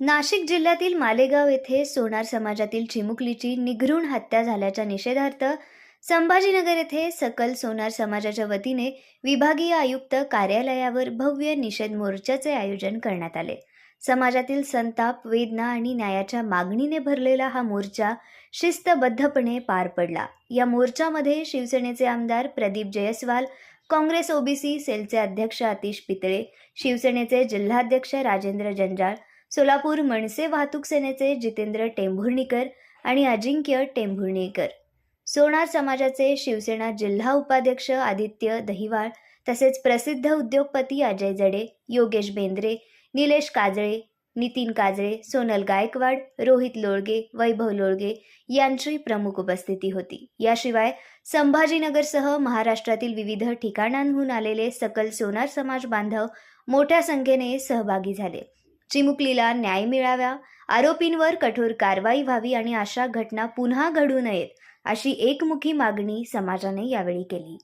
नाशिक जिल्ह्यातील मालेगाव येथे सोनार समाजातील चिमुकलीची निघृण हत्या झाल्याच्या निषेधार्थ संभाजीनगर येथे सकल सोनार समाजाच्या वतीने विभागीय आयुक्त कार्यालयावर भव्य निषेध मोर्चाचे आयोजन करण्यात आले. समाजातील संताप, वेदना आणि न्यायाच्या मागणीने भरलेला हा मोर्चा शिस्तबद्धपणे पार पडला. या मोर्चामध्ये शिवसेनेचे आमदार प्रदीप जयस्वाल, काँग्रेस ओबीसी सेलचे अध्यक्ष आतिश पितळे, शिवसेनेचे जिल्हाध्यक्ष राजेंद्र जंजाळ, सोलापूर मनसे वाहतूक सेनेचे जितेंद्र टेंभुर्णीकर आणि अजिंक्य टेंभुर्णीकर, सोनार समाजाचे शिवसेना जिल्हा उपाध्यक्ष आदित्य दहिवाळ, तसेच प्रसिद्ध उद्योगपती अजय जडे, योगेश बेंद्रे, निलेश काजळे, नितीन काजळे, सोनल गायकवाड, रोहित लोळगे, वैभव लोळगे यांची प्रमुख उपस्थिती होती. याशिवाय संभाजीनगरसह महाराष्ट्रातील विविध ठिकाणांहून आलेले सकल सोनार समाज बांधव मोठ्या संख्येने सहभागी झाले. चिमुकलीला न्याय मिळावा, आरोपींवर कठोर कारवाई व्हावी आणि अशा घटना पुन्हा घडू नयेत अशी एकमुखी मागणी समाजाने यावेळी केली.